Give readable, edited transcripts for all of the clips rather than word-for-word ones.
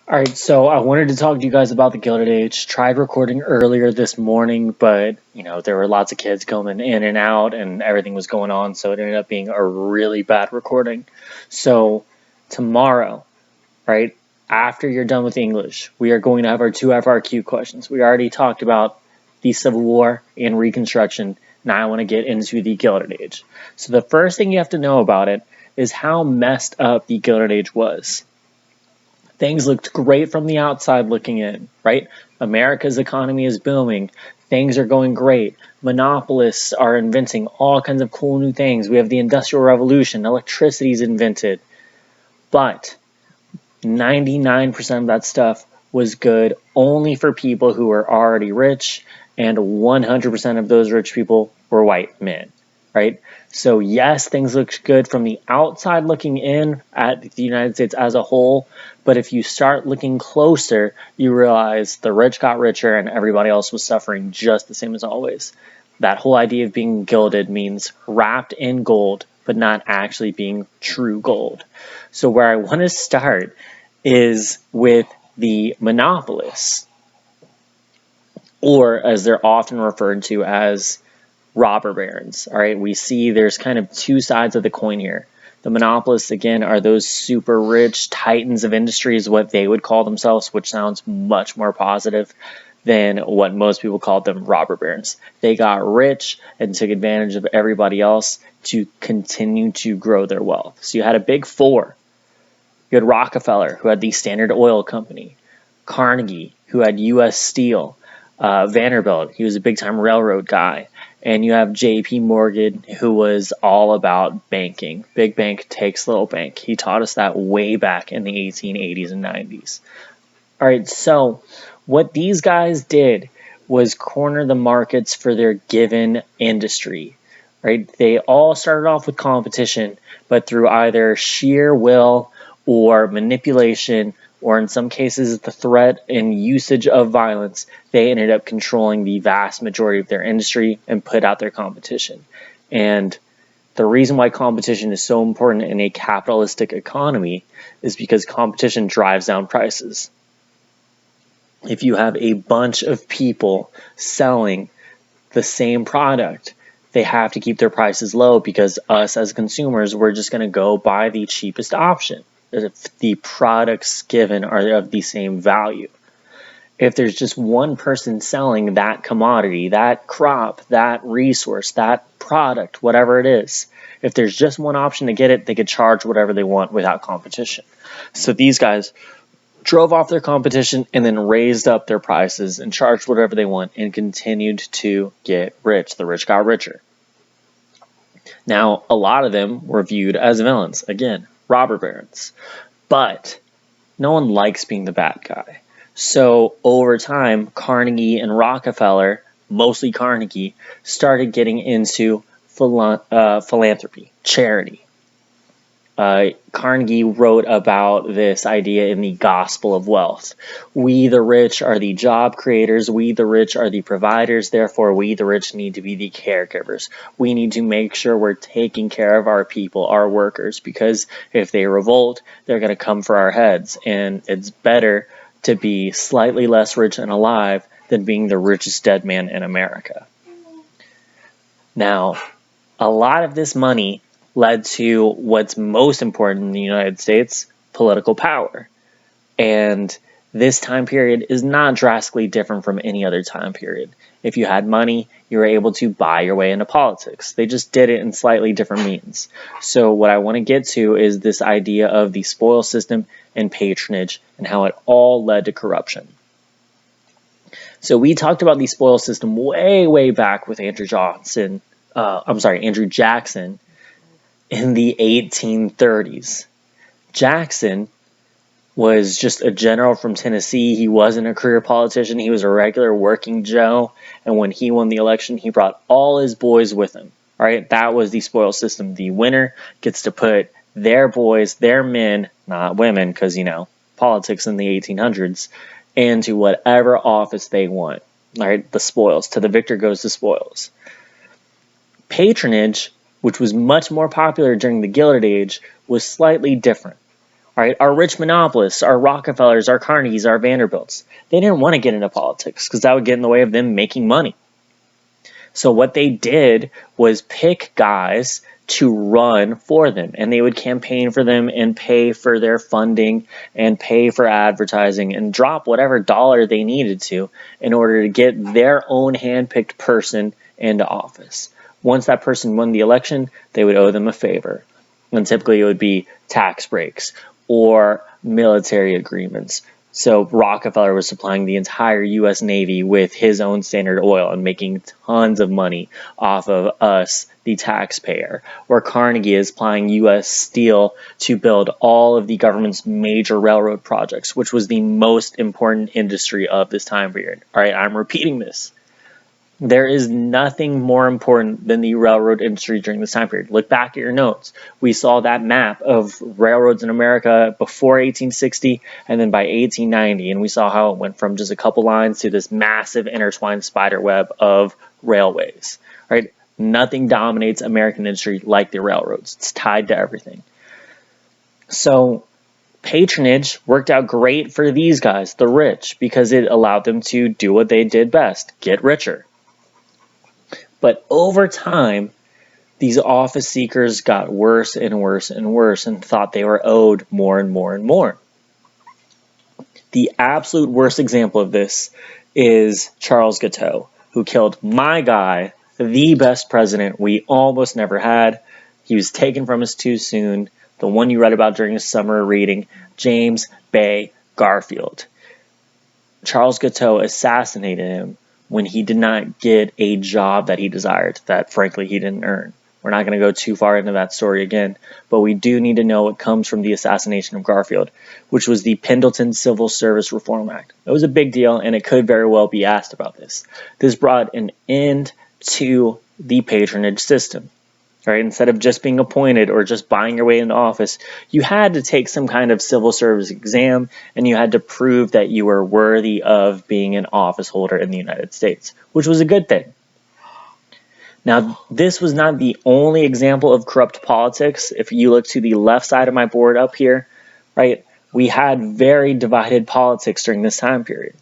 All right, so I wanted to talk to you guys about the Gilded Age. Tried recording earlier this morning, but there were lots of kids coming in and out and everything was going on, so it ended up being a really bad recording. So tomorrow, right, after you're done with English, we are going to have our two FRQ questions. We already talked about the Civil War and Reconstruction. Now I want to get into the Gilded Age. So the first thing you have to know about it is how messed up the Gilded Age was. Things looked great from the outside looking in, right? America's economy is booming. Things are going great. Monopolists are inventing all kinds of cool new things. We have the Industrial Revolution. Electricity is invented. But 99% of that stuff was good only for people who were already rich, and 100% of those rich people were white men, right? So yes, things looked good from the outside looking in at the United States as a whole, but if you start looking closer, you realize the rich got richer and everybody else was suffering just the same as always. That whole idea of being gilded means wrapped in gold, but not actually being true gold. So where I want to start is with the monopolists, or as they're often referred to as robber barons. All right, we see there's kind of two sides of the coin here. The monopolists, again, are those super rich titans of industry is what they would call themselves, which sounds much more positive than what most people called them, robber barons. They got rich and took advantage of everybody else to continue to grow their wealth. So you had a big four. You had Rockefeller, who had the Standard Oil Company, Carnegie, who had U.S. Steel, Vanderbilt, he was a big-time railroad guy, and you have J.P. Morgan, who was all about banking. Big bank takes little bank. He taught us that way back in the 1880s and 90s. All right, so what these guys did was corner the markets for their given industry. Right? They all started off with competition, but through either sheer will or manipulation, or in some cases the threat and usage of violence, they ended up controlling the vast majority of their industry and put out their competition. And the reason why competition is so important in a capitalistic economy is because competition drives down prices. If you have a bunch of people selling the same product, they have to keep their prices low because us as consumers, we're just going to go buy the cheapest option if the products given are of the same value. If there's just one person selling that commodity, that crop, that resource, that product, whatever it is, if there's just one option to get it, they could charge whatever they want without competition. So these guys drove off their competition and then raised up their prices and charged whatever they want and continued to get rich. The rich got richer. Now, a lot of them were viewed as villains. Again, robber barons. But no one likes being the bad guy. So over time, Carnegie and Rockefeller, mostly Carnegie, started getting into philanthropy, charity. Carnegie wrote about this idea in the Gospel of Wealth. We, the rich, are the job creators. We, the rich, are the providers. Therefore, we, the rich, need to be the caregivers. We need to make sure we're taking care of our people, our workers, because if they revolt, they're going to come for our heads. And it's better to be slightly less rich and alive than being the richest dead man in America. Now, a lot of this money led to what's most important in the United States, political power. And this time period is not drastically different from any other time period. If you had money, you were able to buy your way into politics. They just did it in slightly different means. So what I want to get to is this idea of the spoil system and patronage and how it all led to corruption. So we talked about the spoil system way back with Andrew Jackson in the 1830s. Jackson was just a general from Tennessee. He wasn't a career politician. He was a regular working Joe. And when he won the election, he brought all his boys with him. All right, that was the spoil system. The winner gets to put their boys, their men, not women, because, politics in the 1800s, into whatever office they want. All right, the spoils. To the victor goes the spoils. Patronage, which was much more popular during the Gilded Age, was slightly different. All right, our rich monopolists, our Rockefellers, our Carnegies, our Vanderbilts, they didn't want to get into politics because that would get in the way of them making money. So what they did was pick guys to run for them, and they would campaign for them and pay for their funding and pay for advertising and drop whatever dollar they needed to in order to get their own handpicked person into office. Once that person won the election, they would owe them a favor. And typically it would be tax breaks or military agreements. So Rockefeller was supplying the entire U.S. Navy with his own Standard Oil and making tons of money off of us, the taxpayer. Or Carnegie is supplying U.S. Steel to build all of the government's major railroad projects, which was the most important industry of this time period. All right, I'm repeating this. There is nothing more important than the railroad industry during this time period. Look back at your notes. We saw that map of railroads in America before 1860 and then by 1890, and we saw how it went from just a couple lines to this massive intertwined spider web of railways. Right? Nothing dominates American industry like the railroads. It's tied to everything. So patronage worked out great for these guys, the rich, because it allowed them to do what they did best, get richer. But over time, these office seekers got worse and worse and worse and thought they were owed more and more and more. The absolute worst example of this is Charles Guiteau, who killed my guy, the best president we almost never had. He was taken from us too soon. The one you read about during the summer reading, James Bay Garfield. Charles Guiteau assassinated him when he did not get a job that he desired, that frankly he didn't earn. We're not going to go too far into that story again, but we do need to know what comes from the assassination of Garfield, which was the Pendleton Civil Service Reform Act. It was a big deal, and it could very well be asked about this. This brought an end to the patronage system. Right? Instead of just being appointed or just buying your way into office, you had to take some kind of civil service exam, and you had to prove that you were worthy of being an office holder in the United States, which was a good thing. Now, this was not the only example of corrupt politics. If you look to the left side of my board up here, right, we had very divided politics during this time period.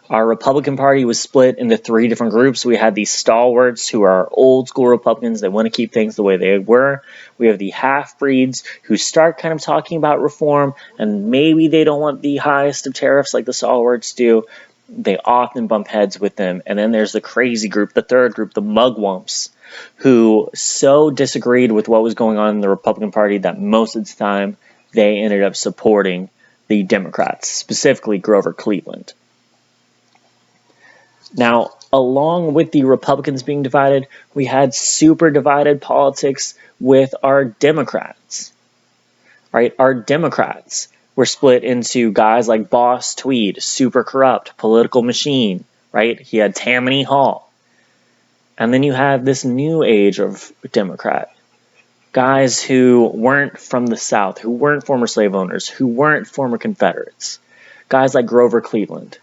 Our Republican Party was split into 3 different groups. We had the stalwarts, who are old school Republicans that want to keep things the way they were. We have the half-breeds who start kind of talking about reform, and maybe they don't want the highest of tariffs like the stalwarts do. They often bump heads with them. And then there's the crazy group, the third group, the mugwumps, who so disagreed with what was going on in the Republican Party that most of the time they ended up supporting the Democrats, specifically Grover Cleveland. Now, along with the Republicans being divided, we had super divided politics with our Democrats. Right? Our Democrats were split into guys like Boss Tweed, super corrupt, political machine. Right? He had Tammany Hall. And then you have this new age of Democrat. Guys who weren't from the South, who weren't former slave owners, who weren't former Confederates. Guys like Grover Cleveland.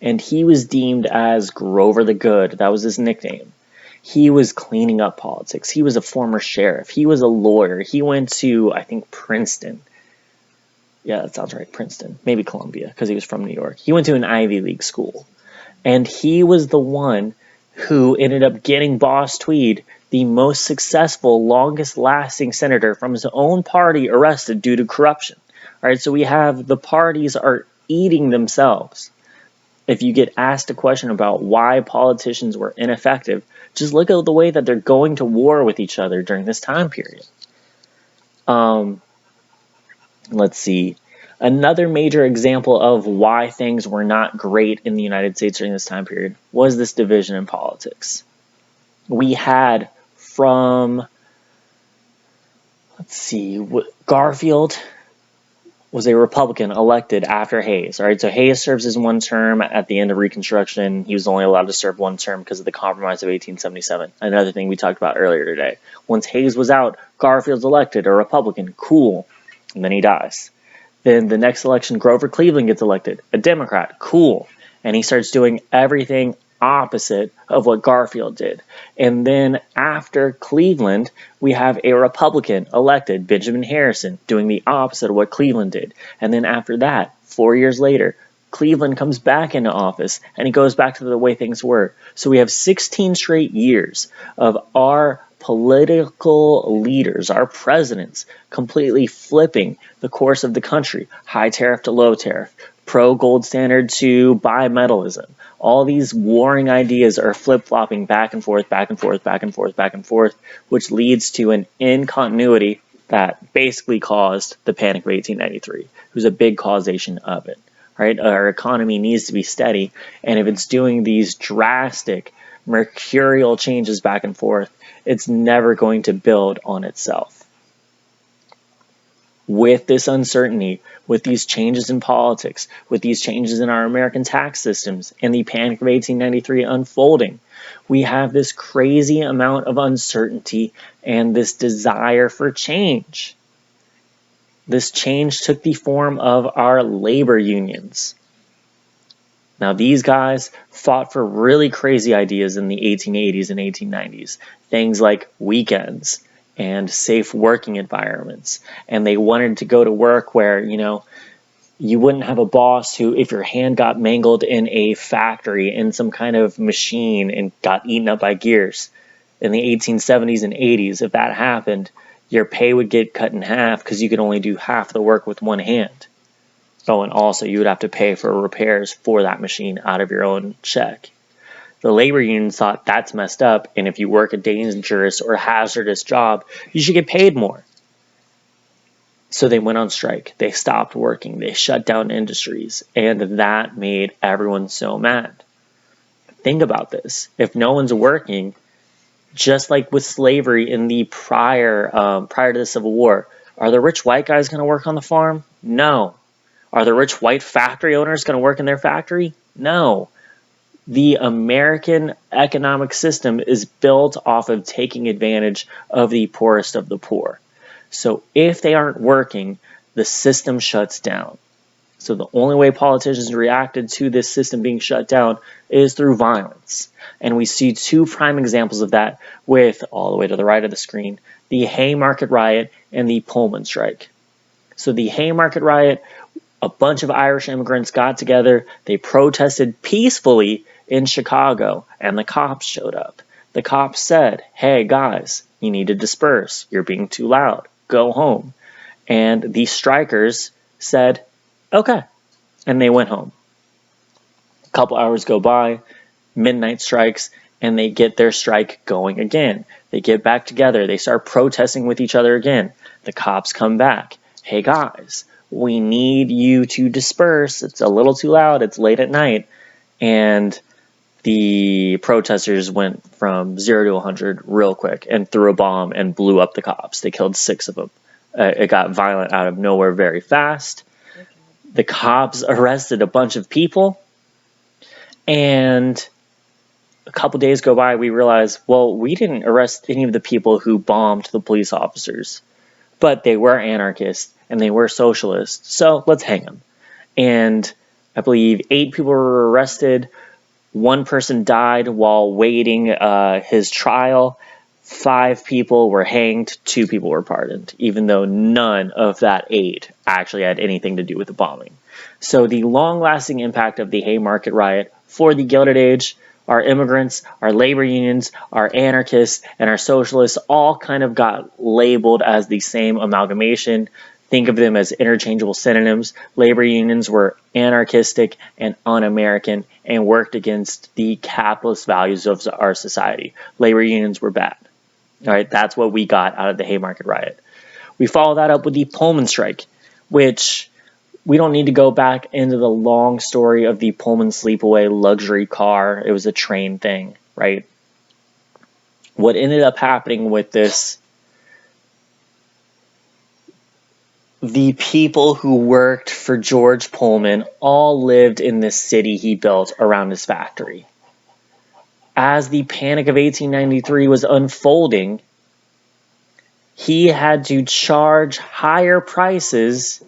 And he was deemed as Grover the Good. That was his nickname. He was cleaning up politics. He was a former sheriff. He was a lawyer. He went to, I think, Princeton. Yeah, that sounds right, Princeton. Maybe Columbia, because he was from New York. He went to an Ivy League school. And he was the one who ended up getting Boss Tweed, the most successful, longest-lasting senator from his own party, arrested due to corruption. All right, so we have the parties are eating themselves. If you get asked a question about why politicians were ineffective, just look at the way that they're going to war with each other during this time period. Let's see. Another major example of why things were not great in the United States during this time period was this division in politics. We had from, Garfield was a Republican elected after Hayes. All right, so Hayes serves his 1 term at the end of Reconstruction. He was only allowed to serve 1 term because of the Compromise of 1877. Another thing we talked about earlier today. Once Hayes was out, Garfield's elected, a Republican. Cool. And then he dies. Then the next election, Grover Cleveland gets elected, a Democrat. Cool. And he starts doing everything opposite of what Garfield did. And then after Cleveland, we have a Republican elected, Benjamin Harrison, doing the opposite of what Cleveland did. And then after that, 4 years later, Cleveland comes back into office and he goes back to the way things were. So we have 16 straight years of our political leaders, our presidents, completely flipping the course of the country. High tariff to low tariff, pro gold standard to bimetallism. All these warring ideas are flip-flopping back and forth, back and forth, back and forth, back and forth, which leads to an incontinuity that basically caused the Panic of 1893, who's a big causation of it. Right? Our economy needs to be steady, and if it's doing these drastic mercurial changes back and forth, it's never going to build on itself. With this uncertainty, with these changes in politics, with these changes in our American tax systems, and the Panic of 1893 unfolding, we have this crazy amount of uncertainty and this desire for change. This change took the form of our labor unions. Now, these guys fought for really crazy ideas in the 1880s and 1890s. Things like weekends and safe working environments. And they wanted to go to work where, you wouldn't have a boss who, if your hand got mangled in a factory in some kind of machine and got eaten up by gears. In the 1870s and 80s, if that happened, your pay would get cut in half because you could only do half the work with one hand. Oh, and also you would have to pay for repairs for that machine out of your own check. The labor unions thought that's messed up, and if you work a dangerous or hazardous job, you should get paid more. So they went on strike. They stopped working. They shut down industries, and that made everyone so mad. Think about this. If no one's working, just like with slavery in the prior to the Civil War, are the rich white guys going to work on the farm? No. Are the rich white factory owners going to work in their factory? No. The American economic system is built off of taking advantage of the poorest of the poor. So if they aren't working, the system shuts down. So the only way politicians reacted to this system being shut down is through violence. And we see two prime examples of that with, all the way to the right of the screen, the Haymarket Riot and the Pullman Strike. So the Haymarket Riot, a bunch of Irish immigrants got together, they protested peacefully in Chicago, and the cops showed up. The cops said, hey guys, you need to disperse, you're being too loud, go home. And the strikers said, okay, and they went home. A couple hours go by, midnight strikes, and they get their strike going again. They get back together, they start protesting with each other again. The cops come back, hey guys, we need you to disperse, it's a little too loud, it's late at night. And the protesters went from 0 to 100 real quick and threw a bomb and blew up the cops. They killed 6 of them. It got violent out of nowhere very fast. The cops arrested a bunch of people, and a couple days go by, we realize, well, we didn't arrest any of the people who bombed the police officers, but they were anarchists and they were socialists, so let's hang them. And I believe 8 people were arrested. 1 person died while waiting his trial. 5 people were hanged, 2 people were pardoned, even though none of that 8 actually had anything to do with the bombing. So the long-lasting impact of the Haymarket Riot for the Gilded Age, our immigrants, our labor unions, our anarchists, and our socialists all kind of got labeled as the same amalgamation. Think of them as interchangeable synonyms. Labor unions were anarchistic and un-American and worked against the capitalist values of our society. Labor unions were bad. All right, that's what we got out of the Haymarket Riot. We follow that up with the Pullman Strike, which we don't need to go back into the long story of the Pullman Sleepaway luxury car. It was a train thing, right? What ended up happening with this, the people who worked for George Pullman all lived in this city he built around his factory. As the Panic of 1893 was unfolding, he had to charge higher prices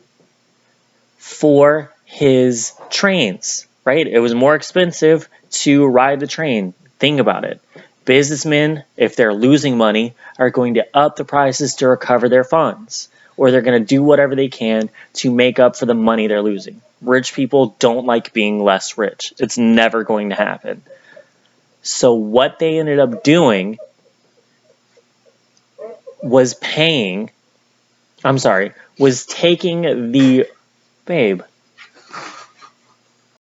for his trains. right? It was more expensive to ride the train. Think about it. Businessmen, if they're losing money, are going to up the prices to recover their funds, or they're going to do whatever they can to make up for the money they're losing. Rich people don't like being less rich. It's never going to happen. So what they ended up doing was taking the, babe,